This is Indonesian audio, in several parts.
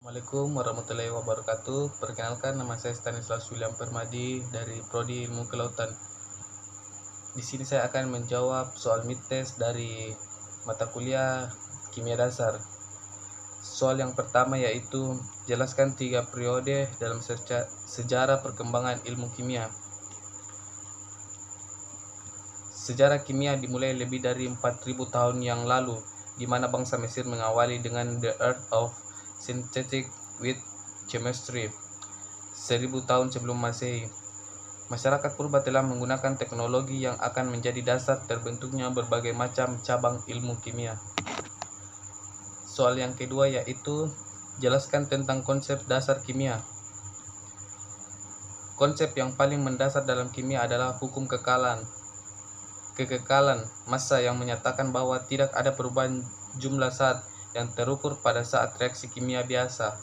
Assalamualaikum warahmatullahi wabarakatuh. Perkenalkan, nama saya Stanislaus William Permadi dari Prodi Ilmu Kelautan. Di sini saya akan menjawab soal mid-test dari mata kuliah Kimia Dasar. Soal yang pertama yaitu jelaskan 3 periode dalam sejarah perkembangan ilmu kimia. Sejarah kimia dimulai lebih dari 4000 tahun yang lalu, di mana bangsa Mesir mengawali dengan The Art of Synthetic with Chemistry 1000 tahun sebelum Masehi. Masyarakat purba telah menggunakan teknologi yang akan menjadi dasar terbentuknya berbagai macam cabang ilmu kimia. Soal yang kedua yaitu jelaskan tentang konsep dasar kimia. Konsep yang paling mendasar dalam kimia adalah hukum kekekalan massa yang menyatakan bahwa tidak ada perubahan jumlah zat yang terukur pada saat reaksi kimia biasa.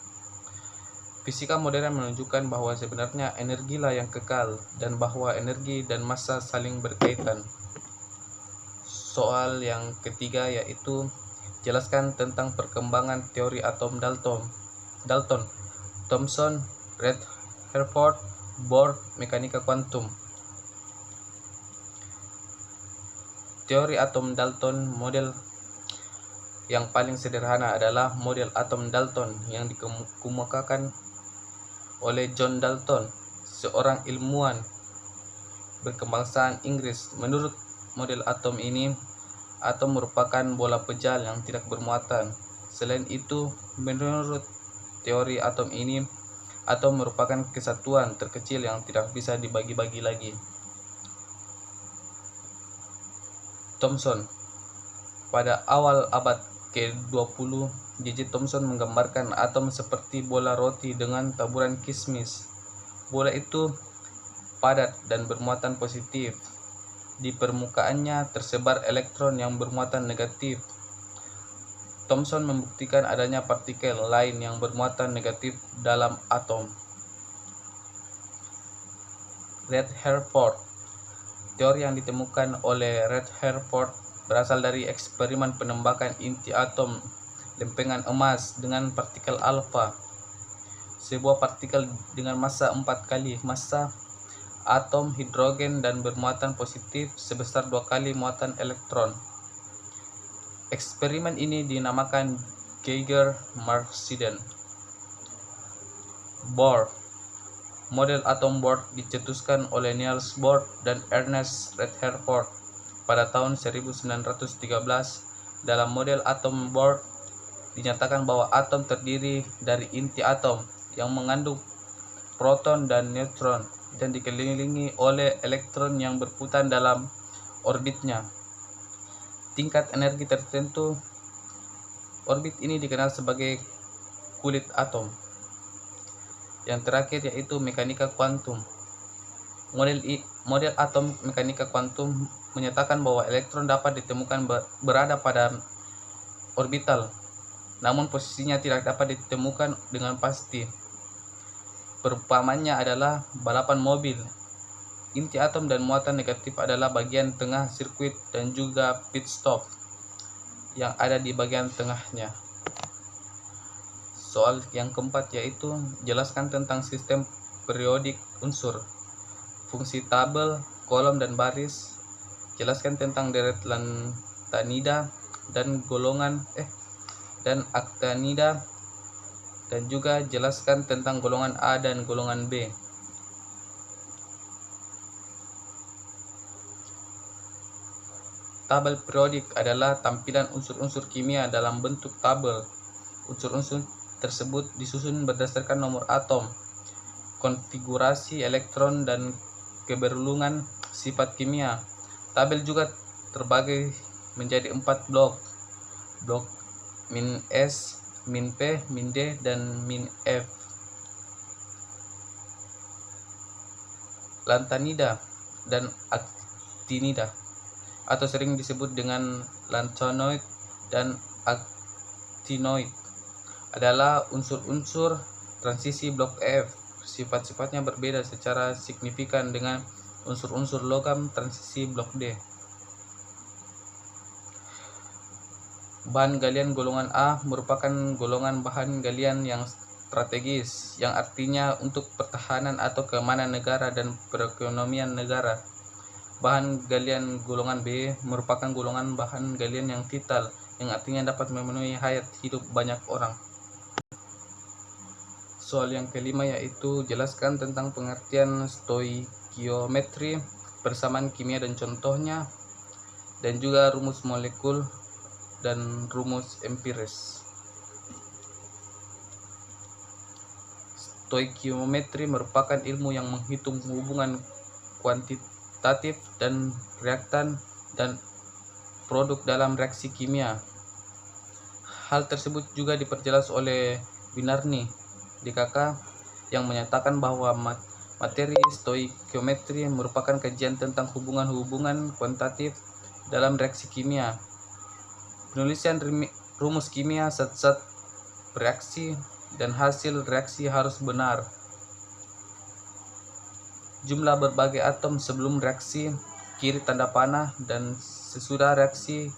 Fisika modern menunjukkan bahwa sebenarnya energilah yang kekal dan bahwa energi dan massa saling berkaitan. Soal yang ketiga yaitu jelaskan tentang perkembangan teori atom Dalton, Thomson, Rutherford, Bohr, mekanika kuantum. Teori atom Dalton, model yang paling sederhana adalah model atom Dalton yang dikemukakan oleh John Dalton, seorang ilmuwan berkebangsaan Inggris. Menurut model atom ini, atom merupakan bola pejal yang tidak bermuatan. Selain itu, menurut teori atom ini, atom merupakan kesatuan terkecil yang tidak bisa dibagi-bagi lagi. Thomson. Pada awal abad ke-20, J.J. Thomson menggambarkan atom seperti bola roti dengan taburan kismis. Bola itu padat dan bermuatan positif. Di permukaannya tersebar elektron yang bermuatan negatif. Thomson membuktikan adanya partikel lain yang bermuatan negatif dalam atom. Rutherford. Teori yang ditemukan oleh Rutherford berasal dari eksperimen penembakan inti atom lempengan emas dengan partikel alfa, sebuah partikel dengan massa 4 kali massa atom hidrogen dan bermuatan positif sebesar 2 kali muatan elektron. Eksperimen ini dinamakan Geiger-Marciden. Bohr. Model atom Bohr dicetuskan oleh Niels Bohr dan Ernest Rutherford pada tahun 1913. Dalam model atom Bohr dinyatakan bahwa atom terdiri dari inti atom yang mengandung proton dan neutron dan dikelilingi oleh elektron yang berputar dalam orbitnya. Tingkat energi tertentu orbit ini dikenal sebagai kulit atom. Yang terakhir yaitu mekanika kuantum. Model atom mekanika kuantum menyatakan bahwa elektron dapat ditemukan berada pada orbital, namun posisinya tidak dapat ditemukan dengan pasti. Perumpamannya adalah balapan mobil. Inti atom dan muatan negatif adalah bagian tengah sirkuit dan juga pit stop yang ada di bagian tengahnya. Soal yang keempat yaitu jelaskan tentang sistem periodik unsur, fungsi tabel, kolom dan baris. Jelaskan tentang deret lantanida dan aktinida, dan juga jelaskan tentang golongan A dan golongan B. Tabel periodik adalah tampilan unsur-unsur kimia dalam bentuk tabel. Unsur-unsur tersebut disusun berdasarkan nomor atom, konfigurasi elektron, dan keberlungan sifat kimia. Tabel juga terbagi menjadi 4 blok. Blok min S, min P, min D, dan min F. Lantanida dan actinida, atau sering disebut dengan lanthanoid dan actinoid, adalah unsur-unsur transisi blok F. Sifat-sifatnya berbeda secara signifikan dengan unsur-unsur logam transisi blok D. Bahan galian golongan A merupakan golongan bahan galian yang strategis, yang artinya untuk pertahanan atau keamanan negara dan perekonomian negara. Bahan galian golongan B merupakan golongan bahan galian yang vital, yang artinya dapat memenuhi hayat hidup banyak orang. Soal yang kelima yaitu jelaskan tentang pengertian stoikiometri, persamaan kimia dan contohnya, dan juga rumus molekul dan rumus empiris. Stoikiometri merupakan ilmu yang menghitung hubungan kuantitatif dan reaktan dan produk dalam reaksi kimia. Hal tersebut juga diperjelas oleh Binarni DKK yang menyatakan bahwa materi stoikiometri merupakan kajian tentang hubungan-hubungan kuantitatif dalam reaksi kimia. Penulisan rumus kimia, zat-zat bereaksi, dan hasil reaksi harus benar. Jumlah berbagai atom sebelum reaksi kiri tanda panah dan sesudah reaksi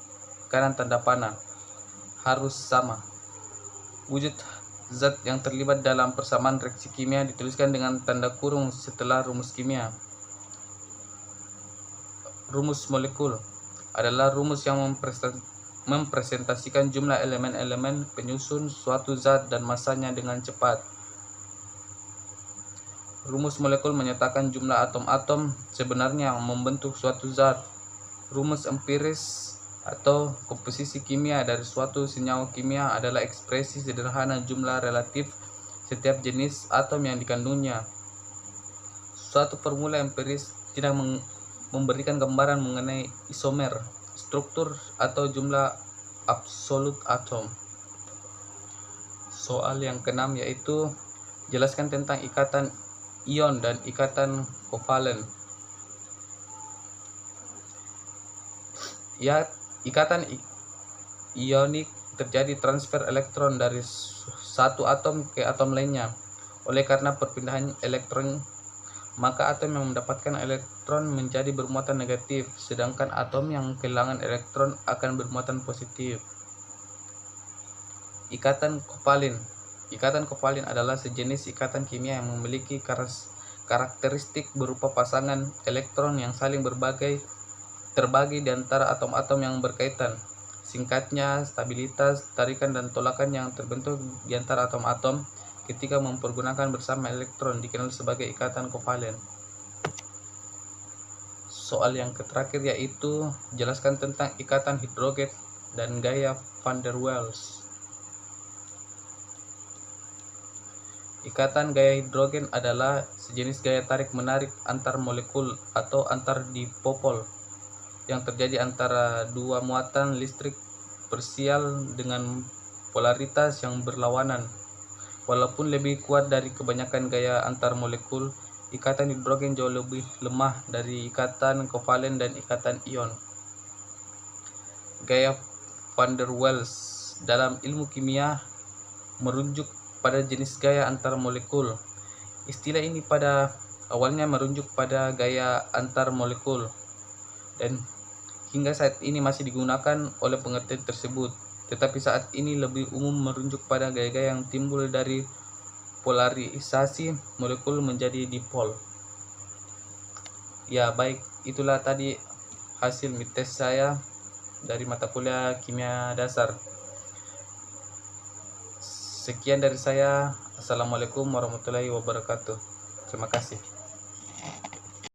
kanan tanda panah harus sama. Wujud zat yang terlibat dalam persamaan reaksi kimia dituliskan dengan tanda kurung setelah rumus kimia. Rumus molekul adalah rumus yang mempresentasikan jumlah elemen-elemen penyusun suatu zat dan masanya dengan cepat. Rumus molekul menyatakan jumlah atom-atom sebenarnya yang membentuk suatu zat. Rumus empiris atau komposisi kimia dari suatu senyawa kimia adalah ekspresi sederhana jumlah relatif setiap jenis atom yang dikandungnya. Suatu formula empiris tidak memberikan gambaran mengenai isomer, struktur, atau jumlah absolut atom. Soal yang keenam yaitu jelaskan tentang ikatan ion dan ikatan kovalen. Ya, ikatan ionik terjadi transfer elektron dari satu atom ke atom lainnya. Oleh karena perpindahan elektron, maka atom yang mendapatkan elektron menjadi bermuatan negatif, sedangkan atom yang kehilangan elektron akan bermuatan positif. Ikatan kovalen. Ikatan kovalen adalah sejenis ikatan kimia yang memiliki karakteristik berupa pasangan elektron yang saling terbagi di antara atom-atom yang berkaitan. Singkatnya, stabilitas, tarikan, dan tolakan yang terbentuk di antara atom-atom ketika mempergunakan bersama elektron dikenal sebagai ikatan kovalen. Soal yang terakhir yaitu jelaskan tentang ikatan hidrogen dan gaya van der Waals. Ikatan gaya hidrogen adalah sejenis gaya tarik-menarik antar molekul atau antar dipol yang terjadi antara dua muatan listrik parsial dengan polaritas yang berlawanan. Walaupun lebih kuat dari kebanyakan gaya antar molekul, ikatan hidrogen jauh lebih lemah dari ikatan kovalen dan ikatan ion. Gaya van der Waals dalam ilmu kimia merujuk pada jenis gaya antar molekul. Istilah ini pada awalnya merujuk pada gaya antar molekul dan hingga saat ini masih digunakan oleh pengertian tersebut. Tetapi saat ini lebih umum merujuk pada gaya-gaya yang timbul dari polarisasi molekul menjadi dipol. Ya, baik, itulah tadi hasil midtest saya dari mata kuliah kimia dasar. Sekian dari saya. Assalamualaikum warahmatullahi wabarakatuh. Terima kasih.